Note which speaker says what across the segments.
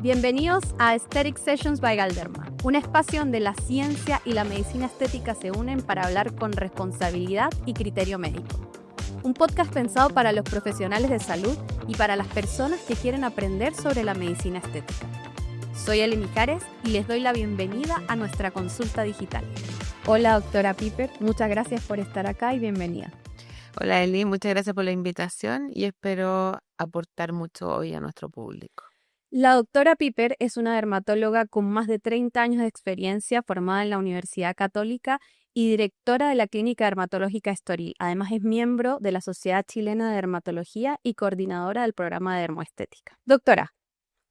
Speaker 1: Bienvenidos a Aesthetic Sessions by Galderma, un espacio donde la ciencia y la medicina estética se unen para hablar con responsabilidad y criterio médico. Un podcast pensado para los profesionales de salud y para las personas que quieren aprender sobre la medicina estética. Soy Eli Mijares y les doy la bienvenida a nuestra consulta digital. Hola, doctora Piper, muchas gracias por estar acá y bienvenida.
Speaker 2: Hola Eli, muchas gracias por la invitación y espero aportar mucho hoy a nuestro público.
Speaker 1: La doctora Piper es una dermatóloga con más de 30 años de experiencia, formada en la Universidad Católica y directora de la Clínica Dermatológica Estoril. Además es miembro de la Sociedad Chilena de Dermatología y coordinadora del programa de dermoestética. Doctora,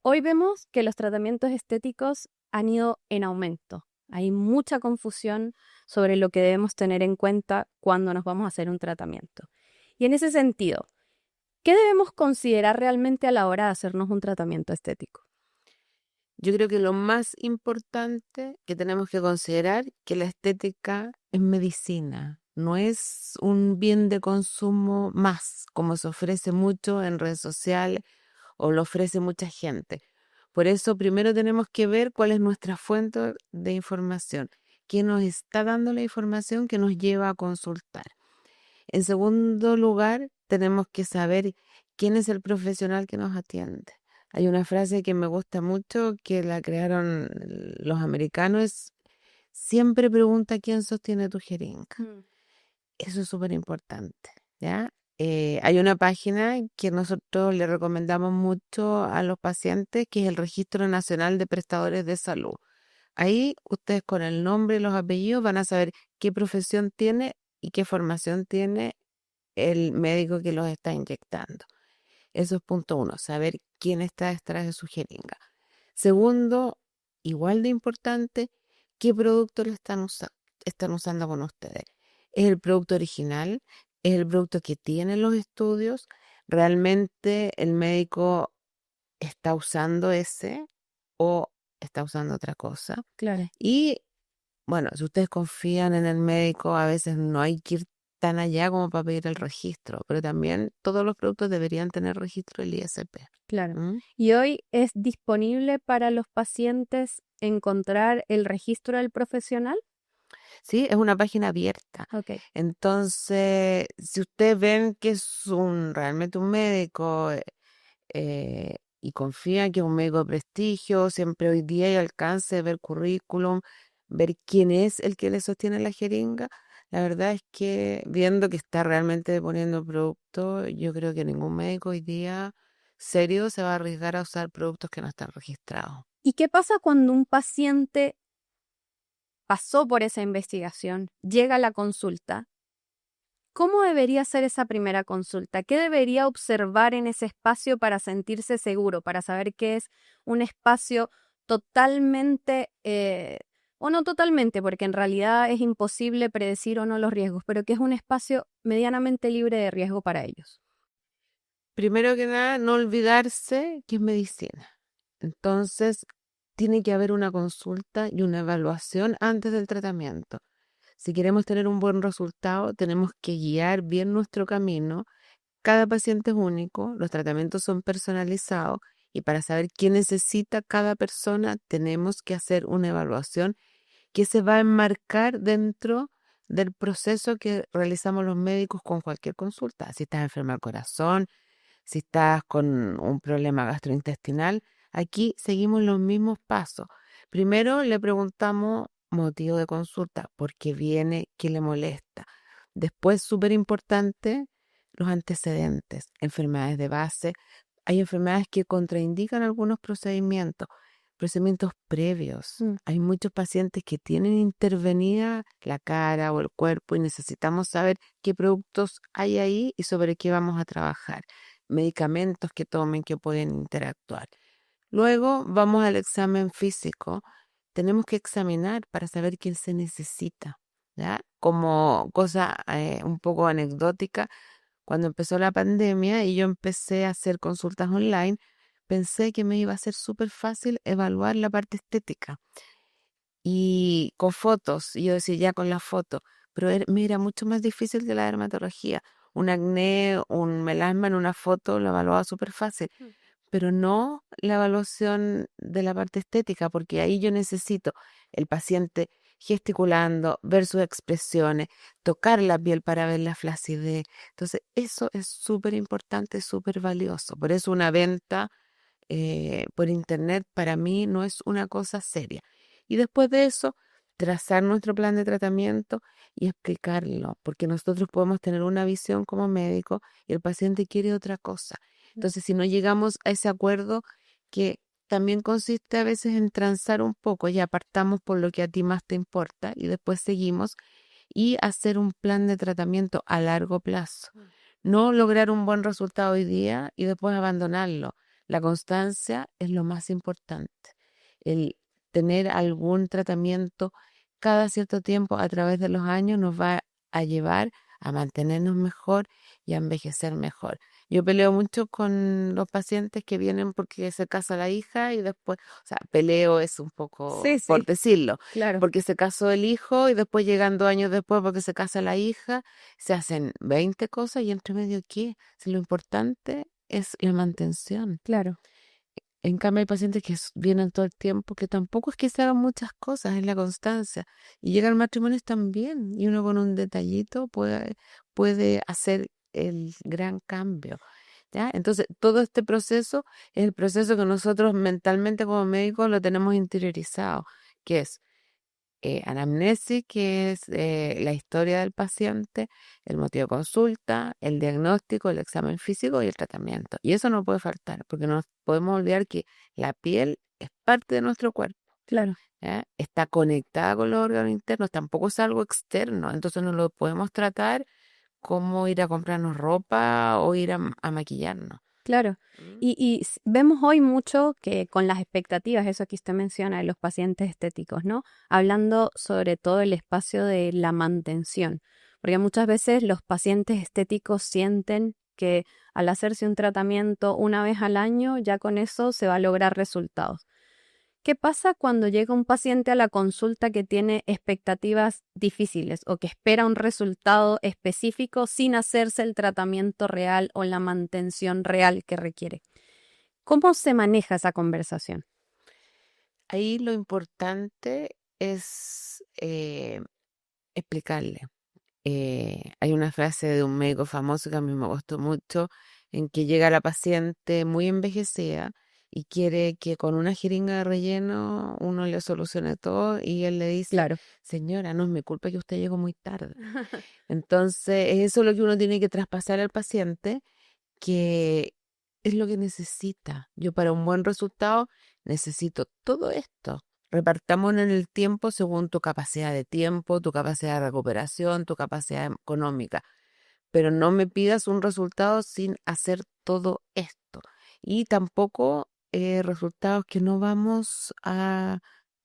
Speaker 1: hoy vemos que los tratamientos estéticos han ido en aumento. Hay mucha confusión sobre lo que debemos tener en cuenta cuando nos vamos a hacer un tratamiento. Y en ese sentido, ¿qué debemos considerar realmente a la hora de hacernos un tratamiento estético?
Speaker 2: Yo creo que lo más importante que tenemos que considerar es que la estética es medicina, no es un bien de consumo más, como se ofrece mucho en redes sociales o lo ofrece mucha gente. Por eso primero tenemos que ver cuál es nuestra fuente de información, quién nos está dando la información que nos lleva a consultar. En segundo lugar, tenemos que saber quién es el profesional que nos atiende. Hay una frase que me gusta mucho, que la crearon los americanos, siempre pregunta quién sostiene tu jeringa. Eso es súper importante, ¿ya? Hay una página que nosotros le recomendamos mucho a los pacientes, que es el Registro Nacional de Prestadores de Salud. Ahí ustedes con el nombre y los apellidos van a saber qué profesión tiene y qué formación tiene el médico que los está inyectando. Eso es punto uno, saber quién está detrás de su jeringa. Segundo, igual de importante, qué producto le están usando con ustedes. ¿Es el producto original? ¿Es el producto que tienen los estudios? ¿Realmente el médico está usando ese o está usando otra cosa?
Speaker 1: Claro.
Speaker 2: Y bueno, si ustedes confían en el médico, a veces no hay que ir tan allá como para pedir el registro, pero también todos los productos deberían tener registro del ISP.
Speaker 1: Claro.
Speaker 2: ¿Mm?
Speaker 1: Y hoy es disponible para los pacientes encontrar el registro del profesional.
Speaker 2: Sí, es una página abierta.
Speaker 1: Ok.
Speaker 2: Entonces, si ustedes ven que es realmente un médico y confían que es un médico de prestigio, siempre hoy día hay alcance de ver currículum, ver quién es el que le sostiene la jeringa. La verdad es que viendo que está realmente poniendo producto, yo creo que ningún médico hoy día serio se va a arriesgar a usar productos que no están registrados.
Speaker 1: ¿Y qué pasa cuando un paciente pasó por esa investigación, llega a la consulta? ¿Cómo debería ser esa primera consulta? ¿Qué debería observar en ese espacio para sentirse seguro, para saber que es un espacio totalmente, o no totalmente, porque en realidad es imposible predecir o no los riesgos, pero que es un espacio medianamente libre de riesgo para ellos?
Speaker 2: Primero que nada, no olvidarse que es medicina. Entonces, tiene que haber una consulta y una evaluación antes del tratamiento. Si queremos tener un buen resultado, tenemos que guiar bien nuestro camino. Cada paciente es único, los tratamientos son personalizados y para saber qué necesita cada persona, tenemos que hacer una evaluación que se va a enmarcar dentro del proceso que realizamos los médicos con cualquier consulta. Si estás enferma del corazón, si estás con un problema gastrointestinal, aquí seguimos los mismos pasos. Primero le preguntamos motivo de consulta, por qué viene, qué le molesta. Después, súper importante, los antecedentes, enfermedades de base. Hay enfermedades que contraindican algunos procedimientos previos. Hay muchos pacientes que tienen intervenida la cara o el cuerpo y necesitamos saber qué productos hay ahí y sobre qué vamos a trabajar. Medicamentos que tomen que pueden interactuar. Luego vamos al examen físico. Tenemos que examinar para saber quién se necesita, ¿ya? Como cosa un poco anecdótica, cuando empezó la pandemia y yo empecé a hacer consultas online, pensé que me iba a ser súper fácil evaluar la parte estética y con fotos. Y yo decía, ya con la foto, pero me era mucho más difícil que la dermatología. Un acné, un melasma en una foto lo evaluaba súper fácil. pero no la evaluación de la parte estética, porque ahí yo necesito el paciente gesticulando, ver sus expresiones, tocar la piel para ver la flacidez. Entonces, eso es súper importante, súper valioso. Por eso una venta por internet para mí no es una cosa seria. Y después de eso, trazar nuestro plan de tratamiento y explicarlo, porque nosotros podemos tener una visión como médico y el paciente quiere otra cosa. Entonces, si no llegamos a ese acuerdo, que también consiste a veces en transar un poco, ya apartamos por lo que a ti más te importa y después seguimos y hacer un plan de tratamiento a largo plazo. No lograr un buen resultado hoy día y después abandonarlo. La constancia es lo más importante. El tener algún tratamiento cada cierto tiempo a través de los años nos va a llevar a mantenernos mejor y a envejecer mejor. Yo peleo mucho con los pacientes que vienen porque se casa la hija y después, o sea, peleo es un poco
Speaker 1: Sí,
Speaker 2: por
Speaker 1: sí,
Speaker 2: decirlo,
Speaker 1: claro,
Speaker 2: porque se casó el hijo y después llegan 2 años después porque se casa la hija, se hacen 20 cosas y entre medio, ¿qué? Si lo importante es la mantención.
Speaker 1: claro,
Speaker 2: En cambio, hay pacientes que vienen todo el tiempo, que tampoco es que se hagan muchas cosas, es la constancia. Y llegan matrimonios también, y uno con un detallito puede hacer el gran cambio. ¿Ya? Entonces, todo este proceso es el proceso que nosotros mentalmente como médicos lo tenemos interiorizado, que es anamnesis, que es la historia del paciente, el motivo de consulta, el diagnóstico, el examen físico y el tratamiento. Y eso no puede faltar, porque no nos podemos olvidar que la piel es parte de nuestro cuerpo.
Speaker 1: claro.
Speaker 2: ¿Ya? Está conectada con los órganos internos, tampoco es algo externo, entonces no lo podemos tratar como ir a comprarnos ropa o ir a maquillarnos.
Speaker 1: Claro.
Speaker 2: ¿Mm?
Speaker 1: Y vemos hoy mucho que con las expectativas, eso que usted menciona de los pacientes estéticos, ¿no? Hablando sobre todo el espacio de la mantención, porque muchas veces los pacientes estéticos sienten que al hacerse un tratamiento una vez al año, ya con eso se va a lograr resultados. ¿Qué pasa cuando llega un paciente a la consulta que tiene expectativas difíciles o que espera un resultado específico sin hacerse el tratamiento real o la mantención real que requiere? ¿Cómo se maneja esa conversación?
Speaker 2: Ahí lo importante es explicarle. Hay una frase de un médico famoso que a mí me gustó mucho, en que llega la paciente muy envejecida y quiere que con una jeringa de relleno uno le solucione todo y él le dice,
Speaker 1: Claro,
Speaker 2: señora, no es mi culpa que usted llegó muy tarde. Entonces, eso es lo que uno tiene que traspasar al paciente, que es lo que necesita. Yo para un buen resultado necesito todo esto. Repartamos en el tiempo según tu capacidad de tiempo, tu capacidad de recuperación, tu capacidad económica. Pero no me pidas un resultado sin hacer todo esto. Y tampoco resultados que no vamos a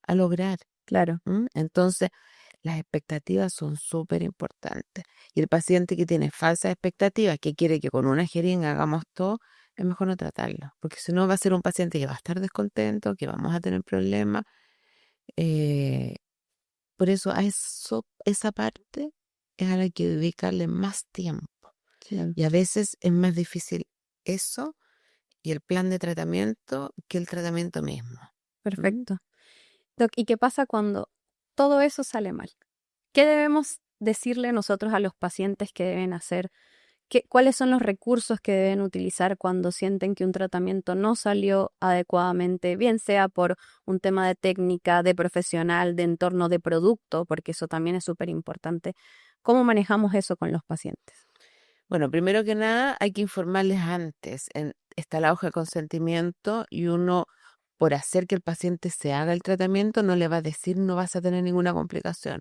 Speaker 2: lograr.
Speaker 1: claro,
Speaker 2: Entonces, las expectativas son súper importantes. Y el paciente que tiene falsas expectativas, que quiere que con una jeringa hagamos todo, es mejor no tratarlo, porque si no va a ser un paciente que va a estar descontento, que vamos a tener problemas. eh, por eso a esa parte es a la que dedicarle más tiempo.
Speaker 1: claro.
Speaker 2: Y a veces es más difícil eso y el plan de tratamiento que el tratamiento mismo. ¿Mm?
Speaker 1: Perfecto. Doc, ¿y qué pasa cuando todo eso sale mal? ¿Qué debemos decirle nosotros a los pacientes que deben hacer? ¿Cuáles son los recursos que deben utilizar cuando sienten que un tratamiento no salió adecuadamente, bien sea por un tema de técnica, de profesional, de entorno de producto, porque eso también es súper importante? ¿Cómo manejamos eso con los pacientes?
Speaker 2: Bueno, primero que nada hay que informarles antes. Está la hoja de consentimiento y uno, por hacer que el paciente se haga el tratamiento, no le va a decir no vas a tener ninguna complicación.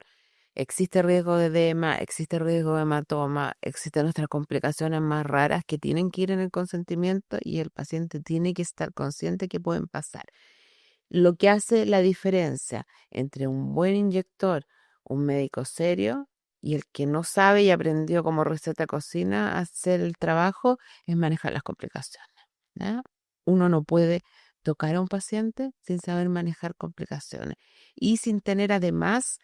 Speaker 2: Existe riesgo de edema, existe riesgo de hematoma, existen nuestras complicaciones más raras que tienen que ir en el consentimiento y el paciente tiene que estar consciente que pueden pasar. Lo que hace la diferencia entre un buen inyector, un médico serio y el que no sabe y aprendió como receta cocina a hacer el trabajo es manejar las complicaciones. ¿Ya? Uno no puede tocar a un paciente sin saber manejar complicaciones y sin tener además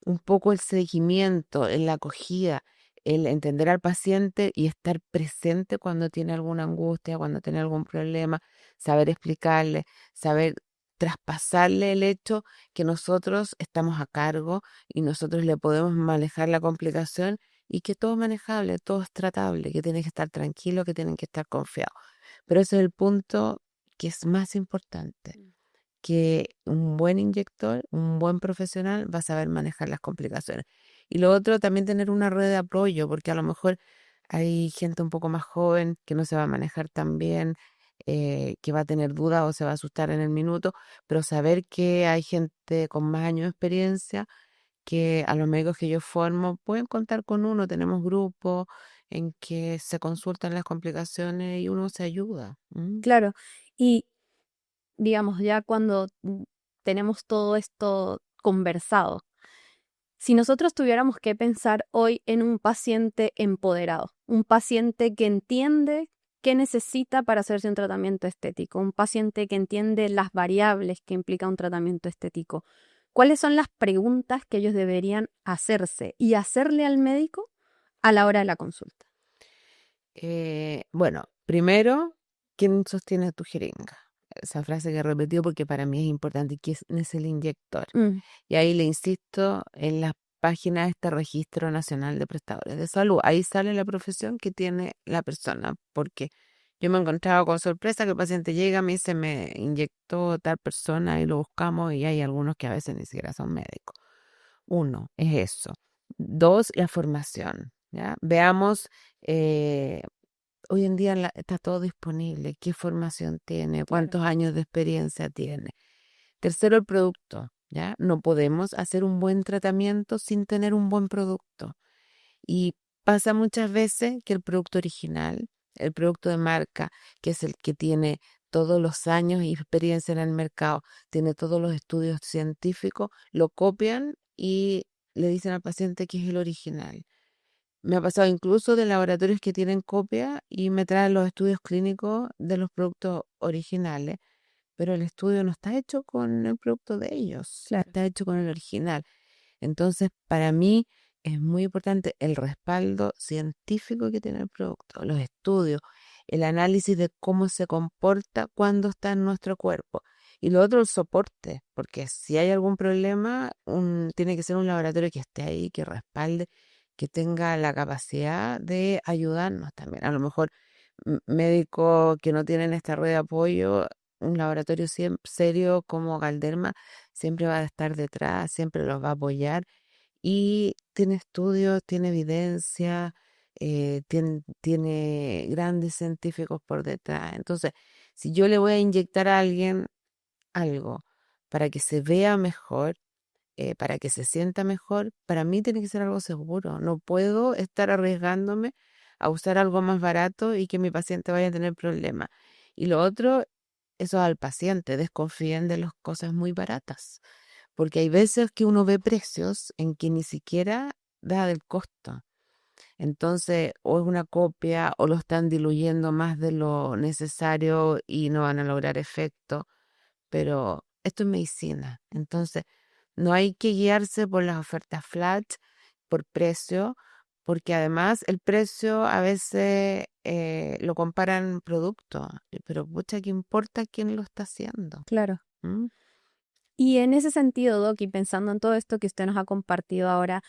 Speaker 2: un poco el seguimiento en la acogida, el entender al paciente y estar presente cuando tiene alguna angustia, cuando tiene algún problema, saber explicarle, saber traspasarle el hecho que nosotros estamos a cargo y nosotros le podemos manejar la complicación y que todo es manejable, todo es tratable, que tiene que estar tranquilo, que tienen que estar confiados. Pero ese es el punto que es más importante, que un buen inyector, un buen profesional va a saber manejar las complicaciones. Y lo otro, también tener una red de apoyo, porque a lo mejor hay gente un poco más joven que no se va a manejar tan bien, que va a tener dudas o se va a asustar en el minuto, pero saber que hay gente con más años de experiencia, que a los médicos que yo formo pueden contar con uno, tenemos grupos en que se consultan las complicaciones y uno se ayuda.
Speaker 1: Claro, y digamos, ya cuando tenemos todo esto conversado, si nosotros tuviéramos que pensar hoy en un paciente empoderado, un paciente que entiende qué necesita para hacerse un tratamiento estético, un paciente que entiende las variables que implica un tratamiento estético, ¿cuáles son las preguntas que ellos deberían hacerse y hacerle al médico a la hora de la consulta?
Speaker 2: Bueno, primero, ¿quién sostiene tu jeringa? Esa frase que he repetido porque para mí es importante. ¿Quién es el inyector?
Speaker 1: Mm,
Speaker 2: Y ahí le insisto en la página de este Registro Nacional de Prestadores de Salud. Ahí sale la profesión que tiene la persona, porque yo me he encontrado con sorpresa que el paciente llega, me dice, me inyectó tal persona y lo buscamos y hay algunos que a veces ni siquiera son médicos. Uno, es eso. Dos, la formación. ¿Ya? Veamos, eh, hoy en día está todo disponible, qué formación tiene,
Speaker 1: claro,
Speaker 2: cuántos años de experiencia tiene. Tercero, el producto, ¿ya? No podemos hacer un buen tratamiento sin tener un buen producto. Y pasa muchas veces que el producto original, el producto de marca, que es el que tiene todos los años y experiencia en el mercado, tiene todos los estudios científicos, lo copian y le dicen al paciente que es el original. Me ha pasado incluso de laboratorios que tienen copia y me traen los estudios clínicos de los productos originales, pero el estudio no está hecho con el producto de ellos,
Speaker 1: claro.
Speaker 2: está hecho con el original. Entonces, para mí es muy importante el respaldo científico que tiene el producto, los estudios, el análisis de cómo se comporta cuando está en nuestro cuerpo. Y lo otro, el soporte, porque si hay algún problema, tiene que ser un laboratorio que esté ahí, que respalde, que tenga la capacidad de ayudarnos también. A lo mejor médicos que no tienen esta red de apoyo, un laboratorio serio como Galderma siempre va a estar detrás, siempre los va a apoyar y tiene estudios, tiene evidencia, tiene grandes científicos por detrás. Entonces, si yo le voy a inyectar a alguien algo para que se vea mejor, para que se sienta mejor, para mí tiene que ser algo seguro. No puedo estar arriesgándome a usar algo más barato y que mi paciente vaya a tener problemas. Y lo otro, eso al paciente, desconfíen de las cosas muy baratas, porque hay veces que uno ve precios en que ni siquiera da del costo. Entonces, o es una copia o lo están diluyendo más de lo necesario y no van a lograr efecto, pero esto es medicina. Entonces, no hay que guiarse por las ofertas flash, por precio, porque además el precio a veces lo comparan producto, pero pucha, ¿qué importa quién lo está haciendo?
Speaker 1: Claro.
Speaker 2: ¿Mm?
Speaker 1: Y en ese sentido, Doc, y pensando en todo esto que usted nos ha compartido ahora,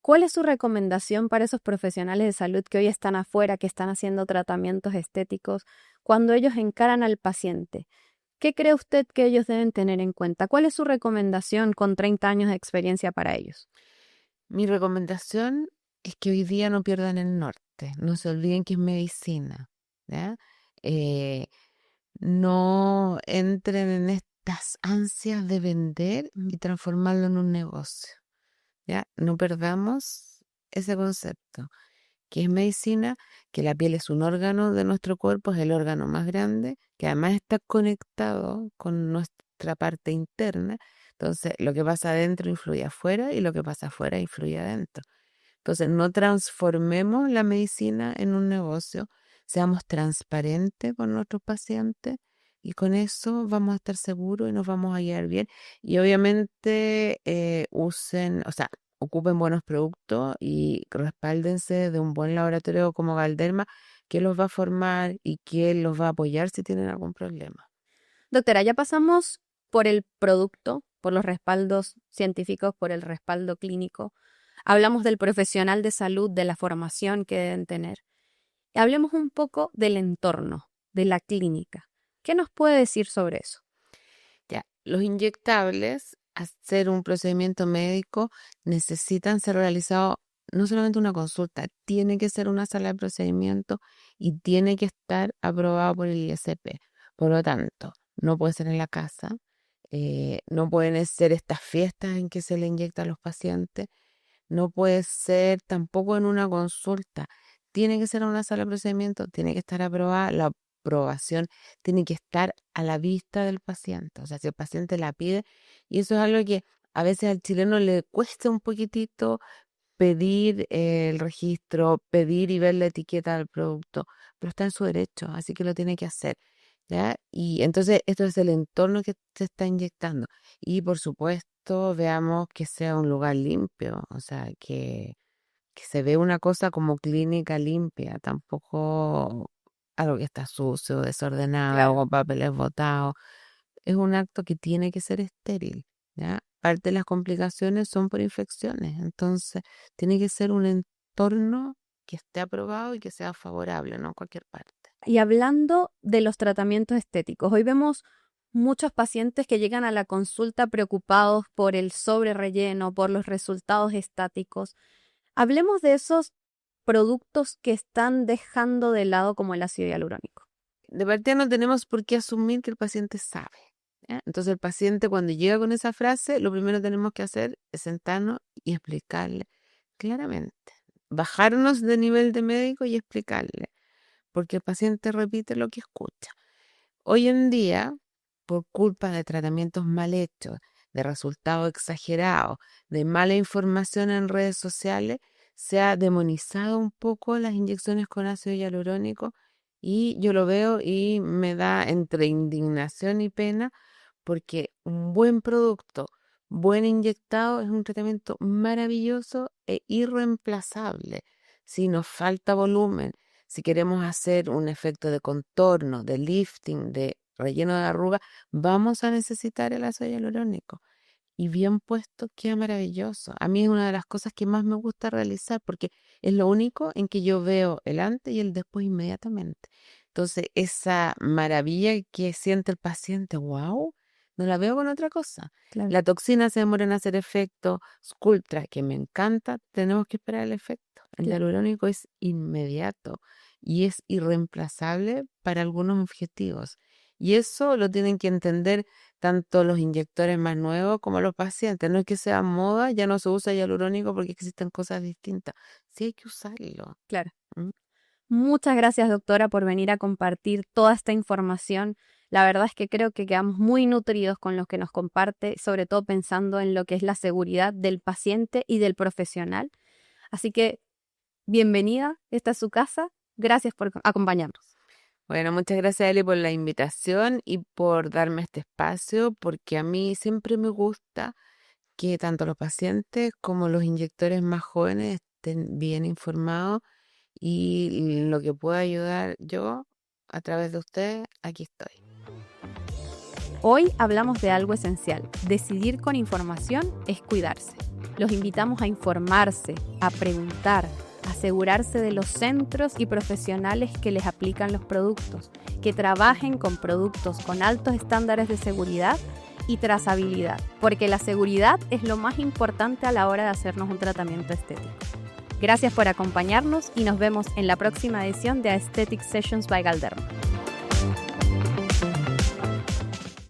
Speaker 1: ¿cuál es su recomendación para esos profesionales de salud que hoy están afuera, que están haciendo tratamientos estéticos, cuando ellos encaran al paciente? ¿Qué cree usted que ellos deben tener en cuenta? ¿Cuál es su recomendación con 30 años de experiencia para ellos?
Speaker 2: Mi recomendación es que hoy día no pierdan el norte, no se olviden que es medicina, ¿ya? Eh, no entren en estas ansias de vender y transformarlo en un negocio, ¿ya? No perdamos ese concepto, que es medicina, que la piel es un órgano de nuestro cuerpo, es el órgano más grande, que además está conectado con nuestra parte interna. Entonces, lo que pasa adentro influye afuera y lo que pasa afuera influye adentro. Entonces, no transformemos la medicina en un negocio, seamos transparentes con nuestros pacientes y con eso vamos a estar seguros y nos vamos a guiar bien. Y obviamente usen, o sea, ocupen buenos productos y respáldense de un buen laboratorio como Galderma, que los va a formar y que los va a apoyar si tienen algún problema.
Speaker 1: Doctora, ya pasamos por el producto, por los respaldos científicos, por el respaldo clínico. Hablamos del profesional de salud, de la formación que deben tener. Hablemos un poco del entorno, de la clínica. ¿Qué nos puede decir sobre eso?
Speaker 2: Ya, los inyectables, hacer un procedimiento médico, necesitan ser realizados no solamente una consulta, tiene que ser una sala de procedimiento y tiene que estar aprobado por el ISP. Por lo tanto, no puede ser en la casa, no pueden ser estas fiestas en que se le inyecta a los pacientes, no puede ser tampoco en una consulta. Tiene que ser en una sala de procedimiento, tiene que estar aprobada, la aprobación tiene que estar a la vista del paciente. O sea, si el paciente la pide, y eso es algo que a veces al chileno le cuesta un poquitito pedir el registro, pedir y ver la etiqueta del producto, pero está en su derecho, así que lo tiene que hacer, ¿ya? Y entonces esto es el entorno que se está inyectando. Y por supuesto, veamos que sea un lugar limpio, o sea, que se ve una cosa como clínica limpia, tampoco algo que está sucio, desordenado,
Speaker 1: Claro.
Speaker 2: o con papeles botados. Es un acto que tiene que ser estéril, ¿ya? Parte de las complicaciones son por infecciones, entonces tiene que ser un entorno que esté aprobado y que sea favorable, no en cualquier parte.
Speaker 1: Y hablando de los tratamientos estéticos, hoy vemos muchos pacientes que llegan a la consulta preocupados por el sobrerelleno, por los resultados estáticos. Hablemos de esos productos que están dejando de lado como el ácido hialurónico.
Speaker 2: De partida no tenemos por qué asumir que el paciente sabe, ¿ya? Entonces el paciente cuando llega con esa frase, lo primero que tenemos que hacer es sentarnos y explicarle claramente, bajarnos de nivel de médico y explicarle, porque el paciente repite lo que escucha. Hoy en día, por culpa de tratamientos mal hechos, de resultados exagerados, de mala información en redes sociales, se ha demonizado un poco las inyecciones con ácido hialurónico y yo lo veo y me da entre indignación y pena porque un buen producto, buen inyectado, es un tratamiento maravilloso e irreemplazable. Si nos falta volumen, si queremos hacer un efecto de contorno, de lifting, de relleno de arruga, vamos a necesitar el ácido hialurónico. Y bien puesto, queda maravilloso. A mí es una de las cosas que más me gusta realizar porque es lo único en que yo veo el antes y el después inmediatamente. Entonces, esa maravilla que siente el paciente, wow, no la veo con otra cosa.
Speaker 1: Claro.
Speaker 2: La toxina se demora en hacer efecto, Sculptra, que me encanta, tenemos que esperar el efecto. El
Speaker 1: Claro.
Speaker 2: hialurónico es inmediato y es irreemplazable para algunos objetivos. Y eso lo tienen que entender tanto los inyectores más nuevos como los pacientes. No es que sea moda, ya no se usa hialurónico porque existen cosas distintas. Sí hay que usarlo.
Speaker 1: Claro.
Speaker 2: ¿Mm?
Speaker 1: Muchas gracias, doctora, por venir a compartir toda esta información. La verdad es que creo que quedamos muy nutridos con lo que nos comparte, sobre todo pensando en lo que es la seguridad del paciente y del profesional. Así que, bienvenida, esta es su casa. Gracias por acompañarnos.
Speaker 2: Bueno, muchas gracias, Eli, por la invitación y por darme este espacio, porque a mí siempre me gusta que tanto los pacientes como los inyectores más jóvenes estén bien informados y lo que pueda ayudar yo a través de ustedes, aquí estoy.
Speaker 1: Hoy hablamos de algo esencial. Decidir con información es cuidarse. Los invitamos a informarse, a preguntar, a asegurarse de los centros y profesionales que les aplican los productos, que trabajen con productos con altos estándares de seguridad y trazabilidad, porque la seguridad es lo más importante a la hora de hacernos un tratamiento estético. Gracias por acompañarnos y nos vemos en la próxima edición de Aesthetic Sessions by Galderma.